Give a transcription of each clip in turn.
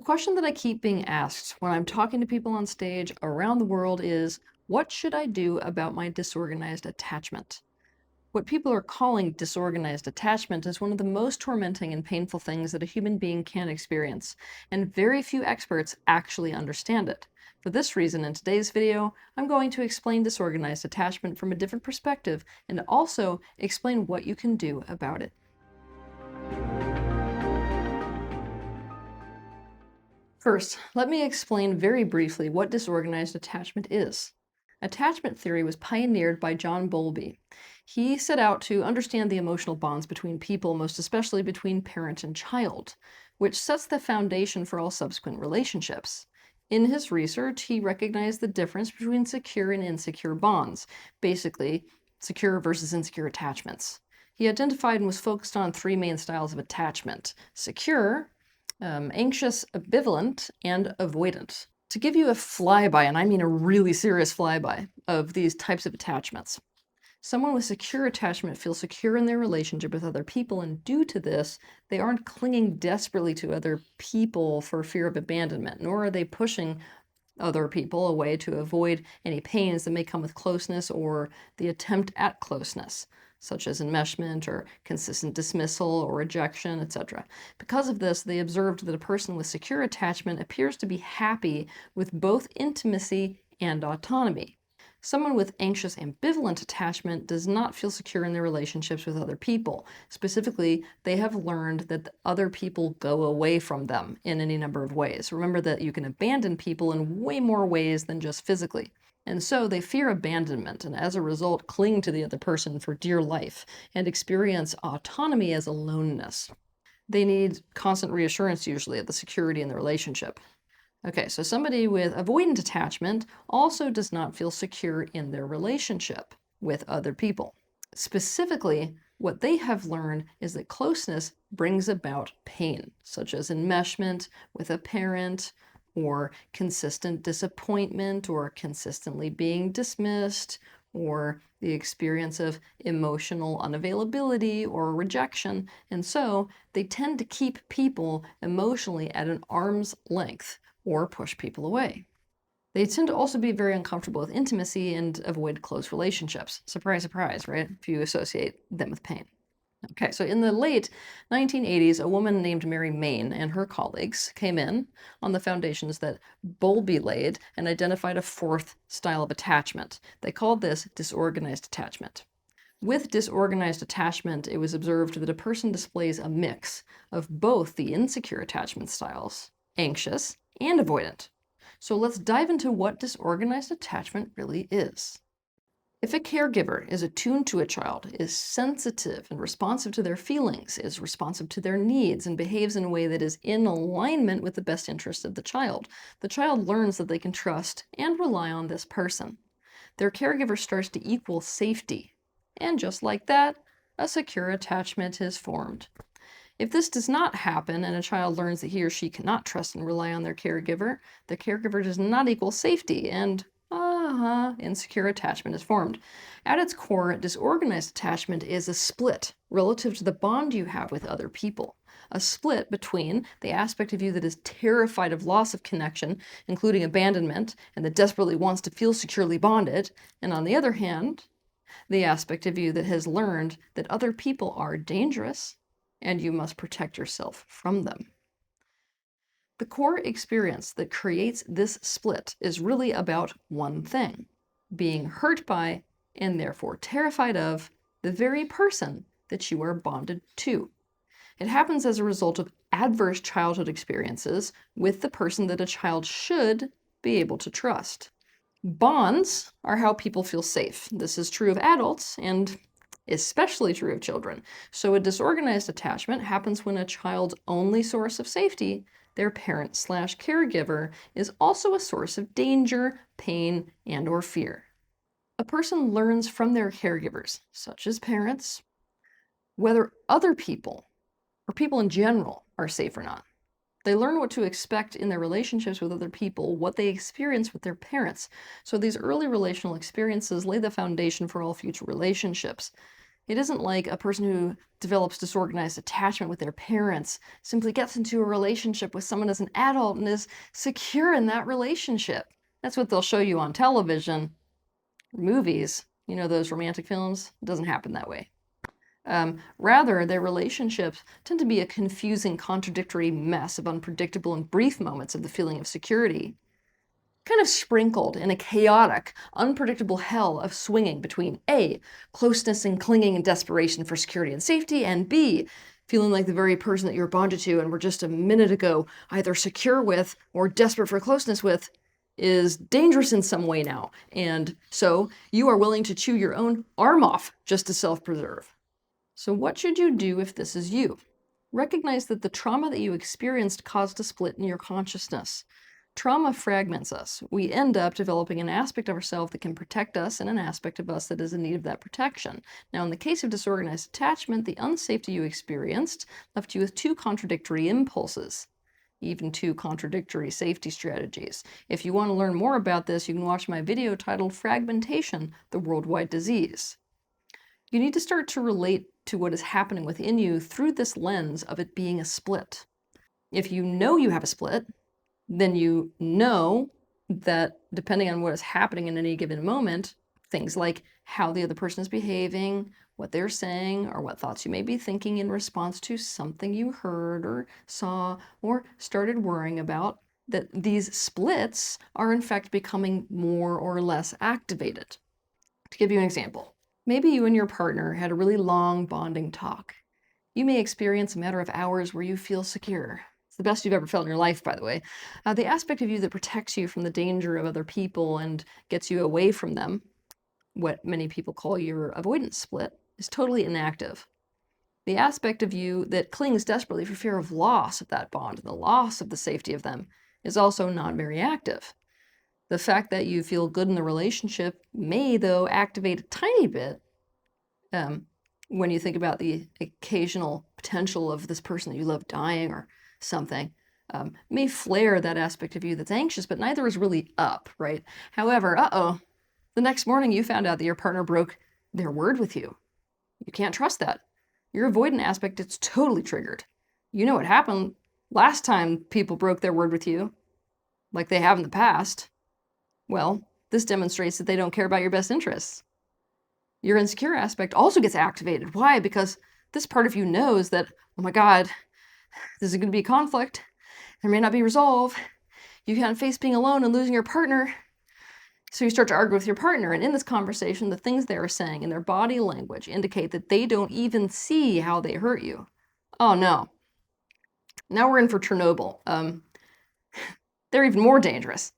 Question that I keep being asked when I'm talking to people on stage around the world is, what should I do about my disorganized attachment? What people are calling disorganized attachment is one of the most tormenting and painful things that a human being can experience, and very few experts actually understand it. For this reason, in today's video, I'm going to explain disorganized attachment from a different perspective and also explain what you can do about it. First, let me explain very briefly what disorganized attachment is. Attachment theory was pioneered by John Bowlby. He set out to understand the emotional bonds between people, most especially between parent and child, which sets the foundation for all subsequent relationships. In his research, he recognized the difference between secure and insecure bonds, basically, secure versus insecure attachments. He identified and was focused on three main styles of attachment: secure, anxious, ambivalent, and avoidant. To give you a flyby, and I mean a really serious flyby, of these types of attachments. Someone with secure attachment feels secure in their relationship with other people, and due to this, they aren't clinging desperately to other people for fear of abandonment, nor are they pushing other people away to avoid any pains that may come with closeness or the attempt at closeness, such as enmeshment or consistent dismissal or rejection, etc. Because of this, they observed that a person with secure attachment appears to be happy with both intimacy and autonomy. Someone with anxious ambivalent attachment does not feel secure in their relationships with other people. Specifically, they have learned that other people go away from them in any number of ways. Remember that you can abandon people in way more ways than just physically. And so they fear abandonment and as a result cling to the other person for dear life and experience autonomy as aloneness. They need constant reassurance usually of the security in the relationship. Okay, so somebody with avoidant attachment also does not feel secure in their relationship with other people. Specifically, what they have learned is that closeness brings about pain, such as enmeshment with a parent, or consistent disappointment, or consistently being dismissed, or the experience of emotional unavailability or rejection. And so they tend to keep people emotionally at an arm's length or push people away. They tend to also be very uncomfortable with intimacy and avoid close relationships. Surprise, surprise, right? If you associate them with pain. Okay, so in the late 1980s, a woman named Mary Main and her colleagues came in on the foundations that Bowlby laid and identified a fourth style of attachment. They called this disorganized attachment. With disorganized attachment, it was observed that a person displays a mix of both the insecure attachment styles, anxious and avoidant. So let's dive into what disorganized attachment really is. If a caregiver is attuned to a child, is sensitive and responsive to their feelings, is responsive to their needs, and behaves in a way that is in alignment with the best interest of the child learns that they can trust and rely on this person. Their caregiver starts to equal safety. And just like that, a secure attachment is formed. If this does not happen and a child learns that he or she cannot trust and rely on their caregiver does not equal safety and insecure attachment is formed. At its core, disorganized attachment is a split relative to the bond you have with other people. A split between the aspect of you that is terrified of loss of connection, including abandonment, and that desperately wants to feel securely bonded, and on the other hand, the aspect of you that has learned that other people are dangerous and you must protect yourself from them. The core experience that creates this split is really about one thing: being hurt by, and therefore terrified of, the very person that you are bonded to. It happens as a result of adverse childhood experiences with the person that a child should be able to trust. Bonds are how people feel safe. This is true of adults and especially true of children. So a disorganized attachment happens when a child's only source of safety, their parent/caregiver, is also a source of danger, pain, and or fear. A person learns from their caregivers, such as parents, whether other people, or people in general, are safe or not. They learn what to expect in their relationships with other people, what they experience with their parents. So these early relational experiences lay the foundation for all future relationships. It isn't like a person who develops disorganized attachment with their parents simply gets into a relationship with someone as an adult and is secure in that relationship. That's what they'll show you on television, movies, those romantic films. It doesn't happen that way. Rather, their relationships tend to be a confusing, contradictory mess of unpredictable and brief moments of the feeling of security, kind of sprinkled in a chaotic, unpredictable hell of swinging between A, closeness and clinging and desperation for security and safety, and B, feeling like the very person that you're bonded to and were just a minute ago either secure with or desperate for closeness with is dangerous in some way now. And so you are willing to chew your own arm off just to self-preserve. So what should you do if this is you? Recognize that the trauma that you experienced caused a split in your consciousness. Trauma fragments us. We end up developing an aspect of ourselves that can protect us and an aspect of us that is in need of that protection. Now, in the case of disorganized attachment, the unsafety you experienced left you with two contradictory impulses, even two contradictory safety strategies. If you want to learn more about this, you can watch my video titled Fragmentation, the Worldwide Disease. You need to start to relate to what is happening within you through this lens of it being a split. If you know you have a split, then you know that depending on what is happening in any given moment, things like how the other person is behaving, what they're saying, or what thoughts you may be thinking in response to something you heard or saw or started worrying about, that these splits are in fact becoming more or less activated. To give you an example, maybe you and your partner had a really long bonding talk. You may experience a matter of hours where you feel secure. It's the best you've ever felt in your life, by the way. The aspect of you that protects you from the danger of other people and gets you away from them, what many people call your avoidance split, is totally inactive. The aspect of you that clings desperately for fear of loss of that bond and the loss of the safety of them is also not very active. The fact that you feel good in the relationship may, though, activate a tiny bit when you think about the occasional potential of this person that you love dying or something, may flare that aspect of you that's anxious, but neither is really up, right? However, the next morning you found out that your partner broke their word with you. You can't trust that. Your avoidant aspect is totally triggered. You know what happened last time people broke their word with you, like they have in the past. Well, this demonstrates that they don't care about your best interests. Your insecure aspect also gets activated. Why? Because this part of you knows that, oh my God, this is going to be a conflict. There may not be resolve. You can't face being alone and losing your partner. So you start to argue with your partner. And in this conversation, the things they are saying in their body language indicate that they don't even see how they hurt you. Oh no. Now we're in for Chernobyl. They're even more dangerous.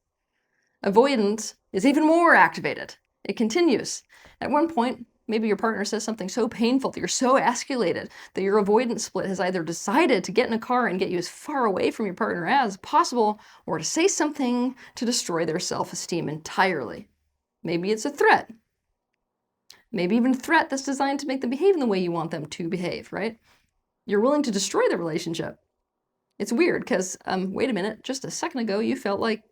Avoidance is even more activated. It continues. At one point, maybe your partner says something so painful that you're so escalated that your avoidance split has either decided to get in a car and get you as far away from your partner as possible, or to say something to destroy their self-esteem entirely. Maybe it's a threat. Maybe even a threat that's designed to make them behave in the way you want them to behave, right? You're willing to destroy the relationship. It's weird because, wait a minute, just a second ago you felt like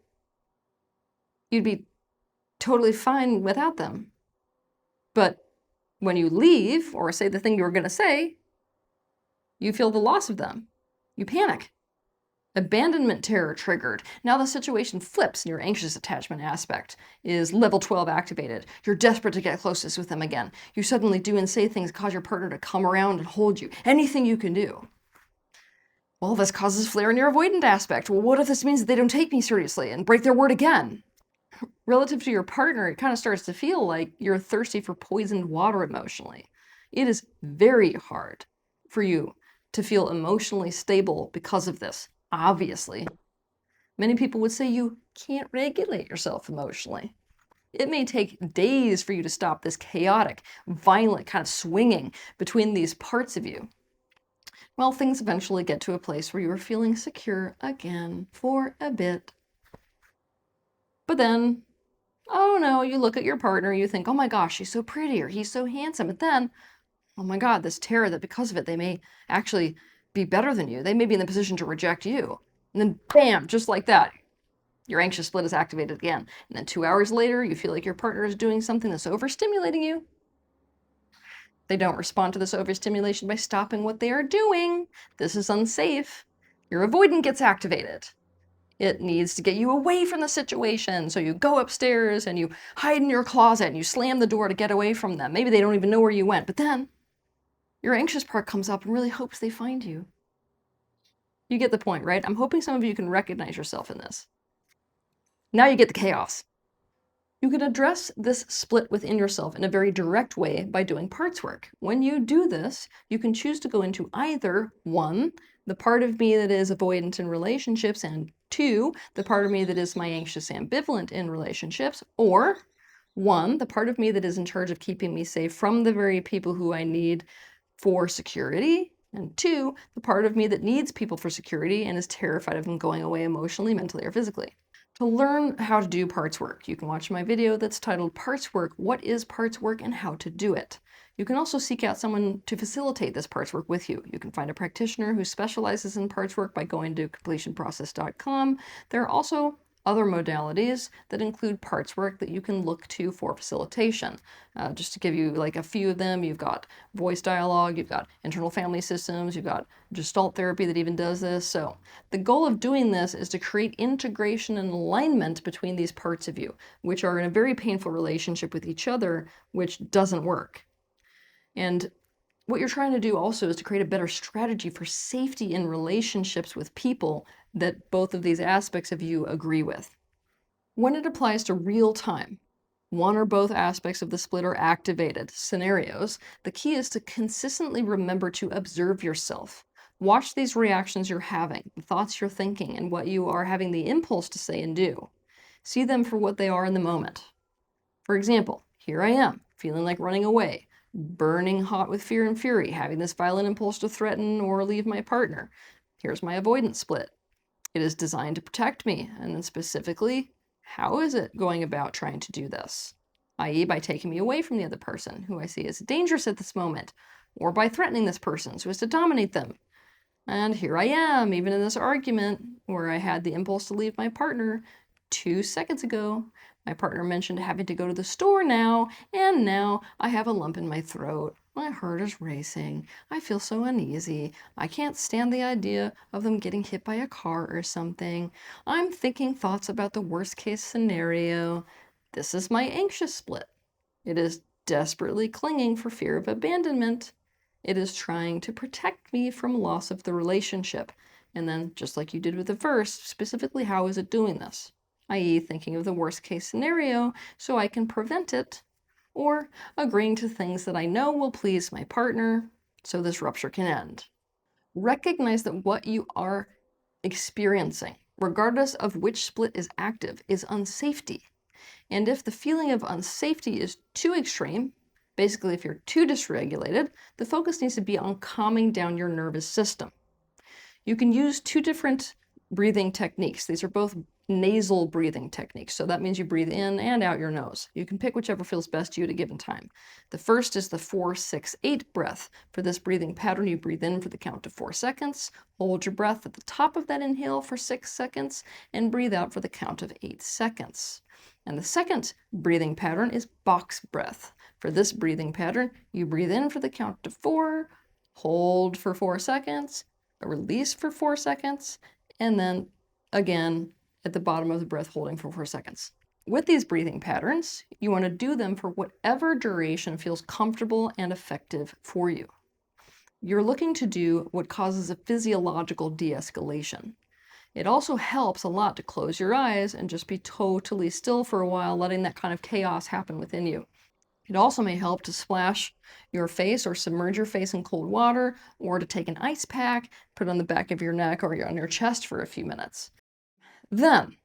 you'd be totally fine without them. But when you leave or say the thing you were going to say, you feel the loss of them. You panic. Abandonment terror triggered. Now the situation flips and your anxious attachment aspect is level 12 activated. You're desperate to get closest with them again. You suddenly do and say things that cause your partner to come around and hold you. Anything you can do. Well, this causes flare in your avoidant aspect. Well, what if this means that they don't take me seriously and break their word again? Relative to your partner, it kind of starts to feel like you're thirsty for poisoned water emotionally. It is very hard for you to feel emotionally stable because of this, obviously. Many people would say you can't regulate yourself emotionally. It may take days for you to stop this chaotic, violent kind of swinging between these parts of you. Well, things eventually get to a place where you are feeling secure again for a bit. But then, oh no, you look at your partner, you think, oh my gosh, she's so pretty or he's so handsome. But then, oh my God, this terror that because of it, they may actually be better than you. They may be in the position to reject you. And then bam, just like that, your anxious split is activated again. And then 2 hours later, you feel like your partner is doing something that's overstimulating you. They don't respond to this overstimulation by stopping what they are doing. This is unsafe. Your avoidant gets activated. It needs to get you away from the situation. So you go upstairs and you hide in your closet and you slam the door to get away from them. Maybe they don't even know where you went, but then your anxious part comes up and really hopes they find you. You get the point, right? I'm hoping some of you can recognize yourself in this. Now you get the chaos. You can address this split within yourself in a very direct way by doing parts work. When you do this, you can choose to go into either 1, the part of me that is avoidant in relationships, and 2, the part of me that is my anxious ambivalent in relationships, or 1, the part of me that is in charge of keeping me safe from the very people who I need for security, and 2, the part of me that needs people for security and is terrified of them going away emotionally, mentally, or physically. To learn how to do parts work, you can watch my video that's titled Parts Work, What is Parts Work and How to Do It. You can also seek out someone to facilitate this parts work with you. You can find a practitioner who specializes in parts work by going to completionprocess.com. There are also other modalities that include parts work that you can look to for facilitation. Just to give you like a few of them, you've got voice dialogue, you've got internal family systems, you've got Gestalt therapy that even does this. So the goal of doing this is to create integration and alignment between these parts of you, which are in a very painful relationship with each other, which doesn't work. And what you're trying to do also is to create a better strategy for safety in relationships with people that both of these aspects of you agree with. When it applies to real time, one or both aspects of the split are activated scenarios, the key is to consistently remember to observe yourself. Watch these reactions you're having, the thoughts you're thinking, and what you are having the impulse to say and do. See them for what they are in the moment. For example, here I am, feeling like running away, burning hot with fear and fury, having this violent impulse to threaten or leave my partner. Here's my avoidance split. It is designed to protect me, and then specifically, how is it going about trying to do this? i.e. by taking me away from the other person, who I see as dangerous at this moment, or by threatening this person so as to dominate them. And here I am, even in this argument, where I had the impulse to leave my partner 2 seconds ago. My partner mentioned having to go to the store now, and now I have a lump in my throat. My heart is racing. I feel so uneasy. I can't stand the idea of them getting hit by a car or something. I'm thinking thoughts about the worst case scenario. This is my anxious split. It is desperately clinging for fear of abandonment. It is trying to protect me from loss of the relationship. And then, just like you did with the first, specifically how is it doing this? i.e. thinking of the worst case scenario so I can prevent it, or agreeing to things that I know will please my partner so this rupture can end. Recognize that what you are experiencing, regardless of which split is active, is unsafety. And if the feeling of unsafety is too extreme, basically if you're too dysregulated, the focus needs to be on calming down your nervous system. You can use 2 different breathing techniques. These are both nasal breathing techniques. So that means you breathe in and out your nose. You can pick whichever feels best to you at a given time. The first is the 4-6-8 breath. For this breathing pattern, you breathe in for the count of 4 seconds, hold your breath at the top of that inhale for 6 seconds, and breathe out for the count of 8 seconds. And the second breathing pattern is box breath. For this breathing pattern, you breathe in for the count of 4, hold for 4 seconds, release for 4 seconds, and then again at the bottom of the breath holding for 4 seconds. With these breathing patterns, you want to do them for whatever duration feels comfortable and effective for you. You're looking to do what causes a physiological de-escalation. It also helps a lot to close your eyes and just be totally still for a while, letting that kind of chaos happen within you. It also may help to splash your face or submerge your face in cold water, or to take an ice pack, put it on the back of your neck or on your chest for a few minutes. Then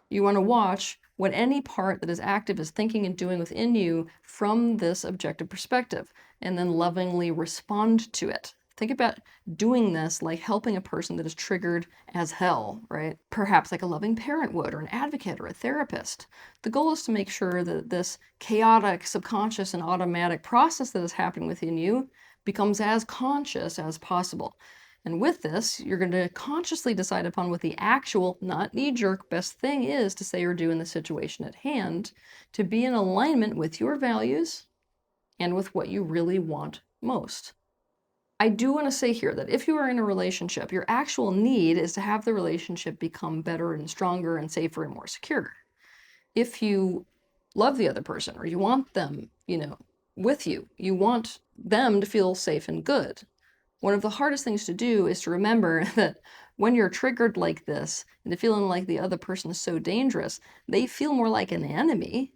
you want to watch what any part that is active is thinking and doing within you from this objective perspective, and then lovingly respond to it. Think about doing this like helping a person that is triggered as hell, right? Perhaps like a loving parent would, or an advocate, or a therapist. The goal is to make sure that this chaotic, subconscious, and automatic process that is happening within you becomes as conscious as possible. And with this, you're going to consciously decide upon what the actual, not knee-jerk, best thing is to say or do in the situation at hand, to be in alignment with your values and with what you really want most. I do want to say here that if you are in a relationship, your actual need is to have the relationship become better and stronger and safer and more secure. If you love the other person or you want them, with you, you want them to feel safe and good. One of the hardest things to do is to remember that when you're triggered like this and feeling like the other person is so dangerous, they feel more like an enemy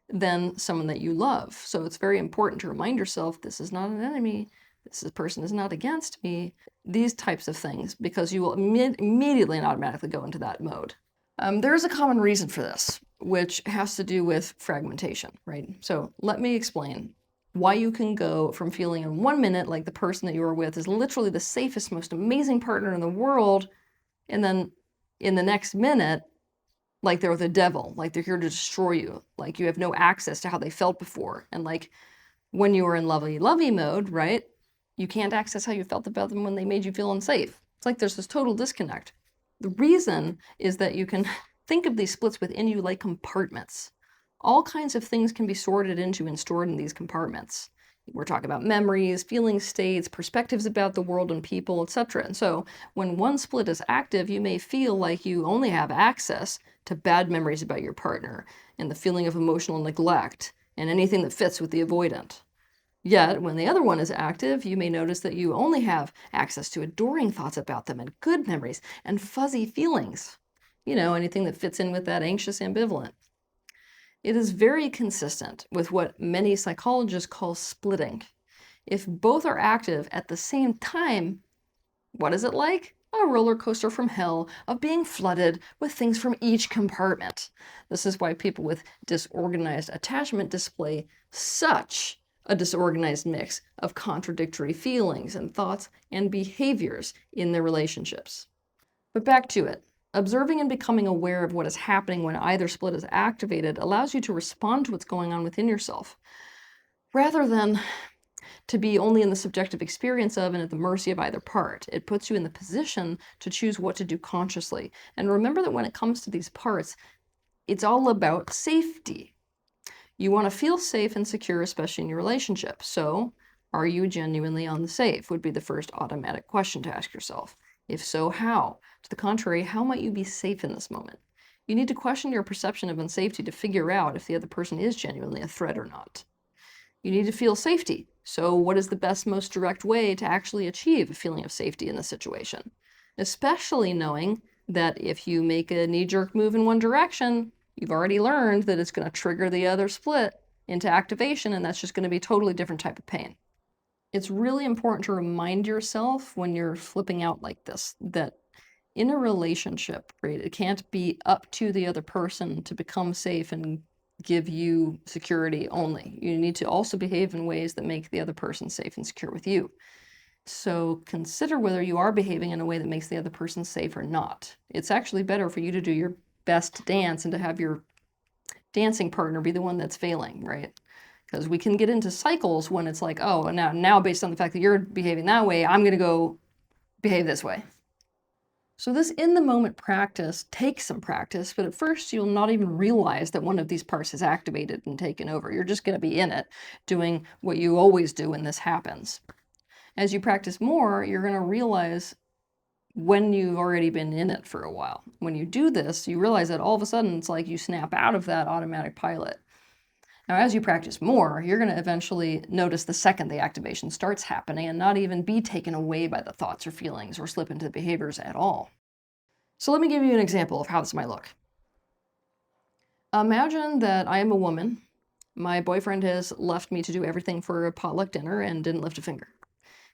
than someone that you love. So it's very important to remind yourself, this is not an enemy. This person is not against me. These types of things, because you will immediately and automatically go into that mode. There is a common reason for this, which has to do with fragmentation, right? So let me explain why you can go from feeling in 1 minute like the person that you are with is literally the safest, most amazing partner in the world, and then in the next minute, like they're the devil, like they're here to destroy you, like you have no access to how they felt before. And like when you were in lovey mode, right, you can't access how you felt about them when they made you feel unsafe. It's like there's this total disconnect. The reason is that you can think of these splits within you like compartments. All kinds of things can be sorted into and stored in these compartments. We're talking about memories, feeling states, perspectives about the world and people, etc. And so when one split is active, you may feel like you only have access to bad memories about your partner and the feeling of emotional neglect and anything that fits with the avoidant. Yet, when the other one is active, you may notice that you only have access to adoring thoughts about them and good memories and fuzzy feelings. Anything that fits in with that anxious ambivalent. It is very consistent with what many psychologists call splitting. If both are active at the same time, what is it like? A roller coaster from hell of being flooded with things from each compartment. This is why people with disorganized attachment display such a disorganized mix of contradictory feelings and thoughts and behaviors in their relationships. But back to it. Observing and becoming aware of what is happening when either split is activated allows you to respond to what's going on within yourself, rather than to be only in the subjective experience of and at the mercy of either part. It puts you in the position to choose what to do consciously. And remember that when it comes to these parts, it's all about safety. You want to feel safe and secure, especially in your relationship. So, are you genuinely on the safe? Would be the first automatic question to ask yourself. If so, how? To the contrary, how might you be safe in this moment? You need to question your perception of unsafety to figure out if the other person is genuinely a threat or not. You need to feel safety. So what is the best, most direct way to actually achieve a feeling of safety in this situation? Especially knowing that if you make a knee-jerk move in one direction, you've already learned that it's going to trigger the other split into activation, and that's just going to be a totally different type of pain. It's really important to remind yourself when you're flipping out like this, that in a relationship, right, it can't be up to the other person to become safe and give you security only. You need to also behave in ways that make the other person safe and secure with you. So consider whether you are behaving in a way that makes the other person safe or not. It's actually better for you to do your best dance and to have your dancing partner be the one that's failing, right? Because we can get into cycles when it's like, oh, now based on the fact that you're behaving that way, I'm going to go behave this way. So this in-the-moment practice takes some practice, but at first you'll not even realize that one of these parts is activated and taken over. You're just going to be in it, doing what you always do when this happens. As you practice more, you're going to realize when you've already been in it for a while. When you do this, you realize that all of a sudden it's like you snap out of that automatic pilot. Now, as you practice more, you're going to eventually notice the second the activation starts happening and not even be taken away by the thoughts or feelings or slip into the behaviors at all. So let me give you an example of how this might look. Imagine that I am a woman. My boyfriend has left me to do everything for a potluck dinner and didn't lift a finger.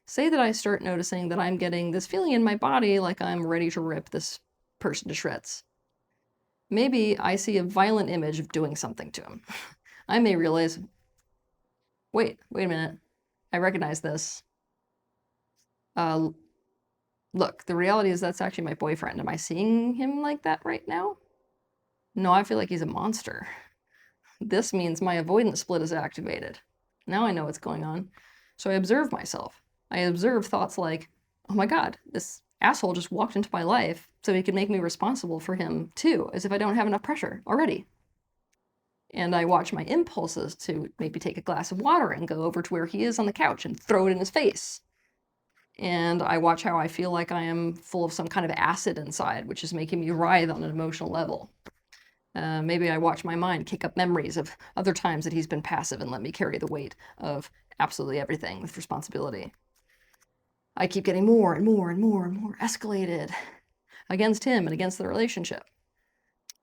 Say that I start noticing that I'm getting this feeling in my body like I'm ready to rip this person to shreds. Maybe I see a violent image of doing something to him. I may realize, wait a minute, I recognize this. Look, the reality is that's actually my boyfriend. Am I seeing him like that right now? No, I feel like he's a monster. This means my avoidance split is activated. Now I know what's going on. So I observe myself. I observe thoughts like, oh my God, this asshole just walked into my life so he could make me responsible for him too, as if I don't have enough pressure already. And I watch my impulses to maybe take a glass of water and go over to where he is on the couch and throw it in his face. And I watch how I feel like I am full of some kind of acid inside, which is making me writhe on an emotional level. Maybe I watch my mind kick up memories of other times that he's been passive and let me carry the weight of absolutely everything with responsibility. I keep getting more and more and more and more escalated against him and against the relationship.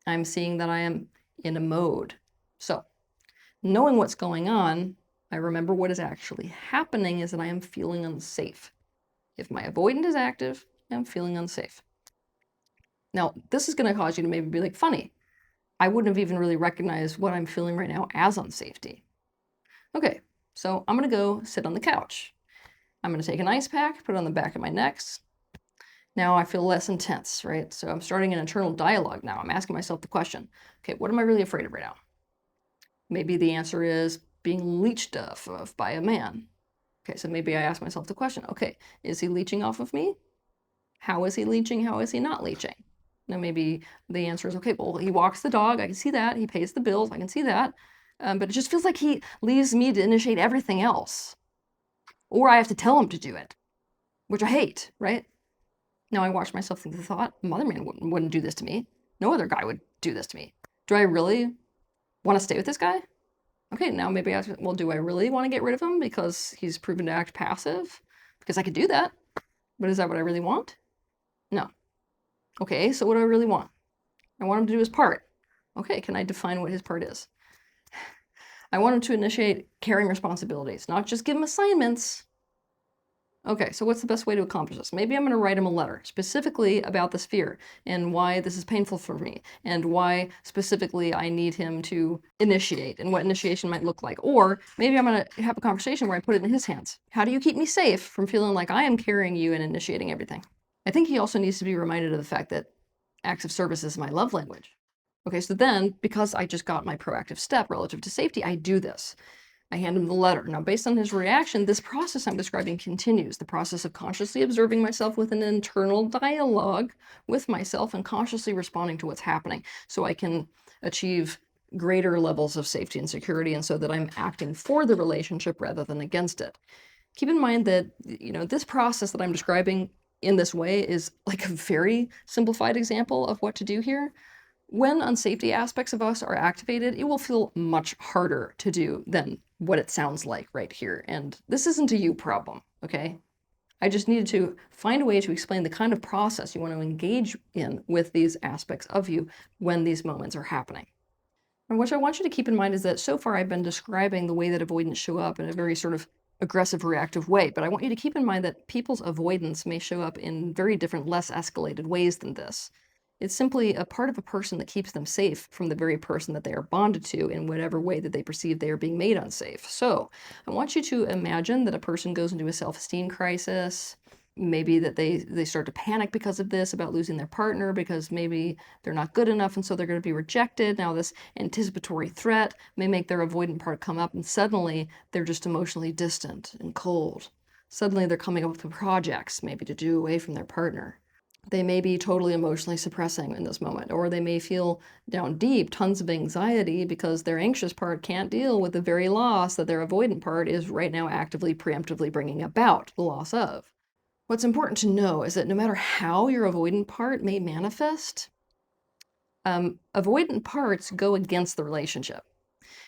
I'm seeing that I am in a mode. So, knowing what's going on, I remember what is actually happening is that I am feeling unsafe. If my avoidant is active, I'm feeling unsafe. Now, this is going to cause you to maybe be like, funny, I wouldn't have even really recognized what I'm feeling right now as unsafety. Okay, so I'm going to go sit on the couch. I'm going to take an ice pack, put it on the back of my neck. Now I feel less intense, right? So I'm starting an internal dialogue now. I'm asking myself the question, okay, what am I really afraid of right now? Maybe the answer is being leached off of by a man. Okay, so maybe I ask myself the question, okay, is he leeching off of me? How is he leeching? How is he not leeching? Now maybe the answer is, okay, well, he walks the dog. I can see that. He pays the bills. I can see that. But it just feels like he leaves me to initiate everything else. Or I have to tell him to do it, which I hate, right? Now I watch myself think the thought, mother man wouldn't do this to me. No other guy would do this to me. Do I really want to stay with this guy? Okay, now maybe I ask, well, do I really want to get rid of him because he's proven to act passive? Because I could do that. But is that what I really want? No. Okay, so what do I really want? I want him to do his part. Okay, can I define what his part is? I want him to initiate caring responsibilities, not just give him assignments. Okay, so what's the best way to accomplish this? Maybe I'm going to write him a letter specifically about this fear and why this is painful for me and why specifically I need him to initiate and what initiation might look like. Or maybe I'm going to have a conversation where I put it in his hands. How do you keep me safe from feeling like I am carrying you and initiating everything? I think he also needs to be reminded of the fact that acts of service is my love language. Okay, so then, because I just got my proactive step relative to safety, I do this. I hand him the letter. Now, based on his reaction, this process I'm describing continues. The process of consciously observing myself with an internal dialogue with myself and consciously responding to what's happening so I can achieve greater levels of safety and security and so that I'm acting for the relationship rather than against it. Keep in mind that, this process that I'm describing in this way is like a very simplified example of what to do here. When unsafety aspects of us are activated, it will feel much harder to do than what it sounds like right here. And this isn't a you problem, okay? I just needed to find a way to explain the kind of process you want to engage in with these aspects of you when these moments are happening. And what I want you to keep in mind is that so far I've been describing the way that avoidants show up in a very sort of aggressive, reactive way. But I want you to keep in mind that people's avoidance may show up in very different, less escalated ways than this. It's simply a part of a person that keeps them safe from the very person that they are bonded to in whatever way that they perceive they are being made unsafe. So I want you to imagine that a person goes into a self-esteem crisis, maybe that they start to panic because of this, about losing their partner, because maybe they're not good enough and so they're going to be rejected. Now this anticipatory threat may make their avoidant part come up and suddenly they're just emotionally distant and cold. Suddenly they're coming up with projects maybe to do away from their partner. They may be totally emotionally suppressing in this moment, or they may feel down deep tons of anxiety because their anxious part can't deal with the very loss that their avoidant part is right now actively, preemptively bringing about the loss of. What's important to know is that no matter how your avoidant part may manifest, avoidant parts go against the relationship.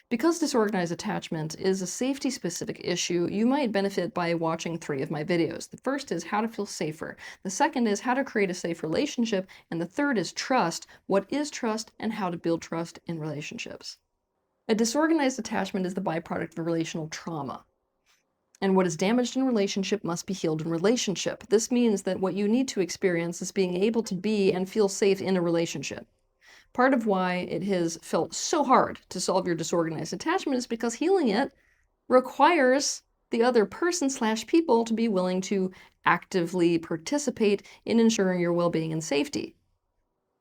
Because disorganized attachment is a safety-specific issue, you might benefit by watching 3 of my videos. The first is how to feel safer. The second is how to create a safe relationship. And the third is trust. What is trust and how to build trust in relationships. A disorganized attachment is the byproduct of relational trauma. And what is damaged in relationship must be healed in relationship. This means that what you need to experience is being able to be and feel safe in a relationship. Part of why it has felt so hard to solve your disorganized attachment is because healing it requires the other person/people to be willing to actively participate in ensuring your well-being and safety.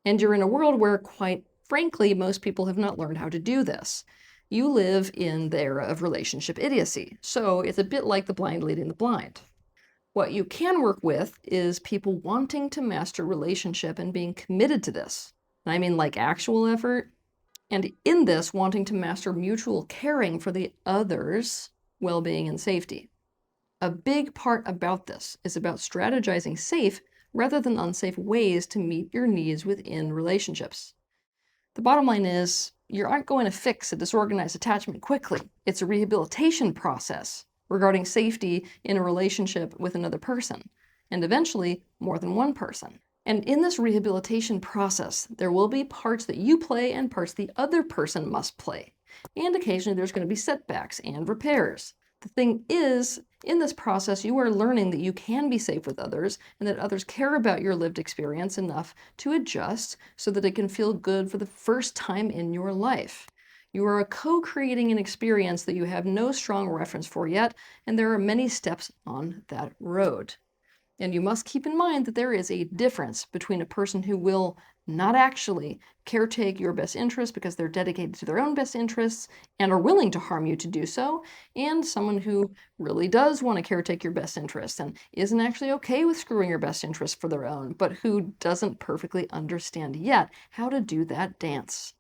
And you're in a world where, quite frankly, most people have not learned how to do this. You live in the era of relationship idiocy, so it's a bit like the blind leading the blind. What you can work with is people wanting to master relationship and being committed to this. I mean like actual effort, And in this, wanting to master mutual caring for the other's well-being and safety. A big part about this is about strategizing safe rather than unsafe ways to meet your needs within relationships. The bottom line is, you aren't going to fix a disorganized attachment quickly. It's a rehabilitation process regarding safety in a relationship with another person, and eventually more than one person. And in this rehabilitation process, there will be parts that you play and parts the other person must play. And occasionally there's going to be setbacks and repairs. The thing is, in this process, you are learning that you can be safe with others and that others care about your lived experience enough to adjust so that it can feel good for the first time in your life. You are co-creating an experience that you have no strong reference for yet, and there are many steps on that road. And you must keep in mind that there is a difference between a person who will not actually caretake your best interests because they're dedicated to their own best interests and are willing to harm you to do so, and someone who really does want to caretake your best interests and isn't actually okay with screwing your best interests for their own, but who doesn't perfectly understand yet how to do that dance.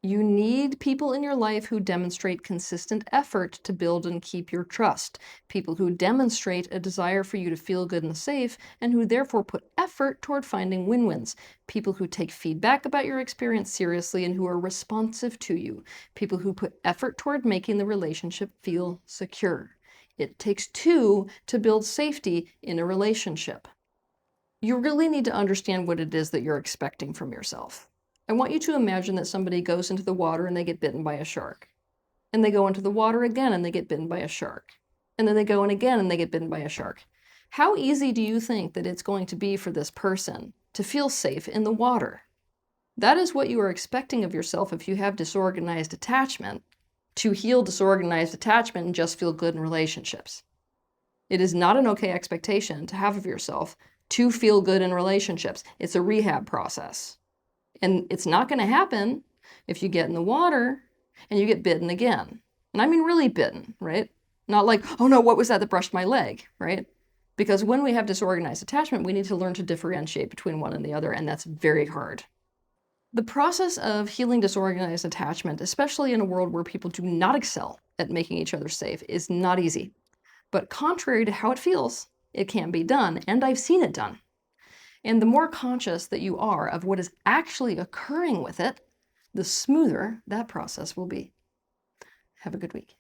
You need people in your life who demonstrate consistent effort to build and keep your trust. People who demonstrate a desire for you to feel good and safe, and who therefore put effort toward finding win-wins. People who take feedback about your experience seriously and who are responsive to you. People who put effort toward making the relationship feel secure. It takes two to build safety in a relationship. You really need to understand what it is that you're expecting from yourself. I want you to imagine that somebody goes into the water and they get bitten by a shark. And they go into the water again and they get bitten by a shark. And then they go in again and they get bitten by a shark. How easy do you think that it's going to be for this person to feel safe in the water? That is what you are expecting of yourself if you have disorganized attachment, to heal disorganized attachment and just feel good in relationships. It is not an okay expectation to have of yourself to feel good in relationships. It's a rehab process. And it's not going to happen if you get in the water and you get bitten again. And I mean really bitten, right? Not like, oh no, what was that brushed my leg, right? Because when we have disorganized attachment, we need to learn to differentiate between one and the other, and that's very hard. The process of healing disorganized attachment, especially in a world where people do not excel at making each other safe, is not easy. But contrary to how it feels, it can be done, and I've seen it done. And the more conscious that you are of what is actually occurring with it, the smoother that process will be. Have a good week.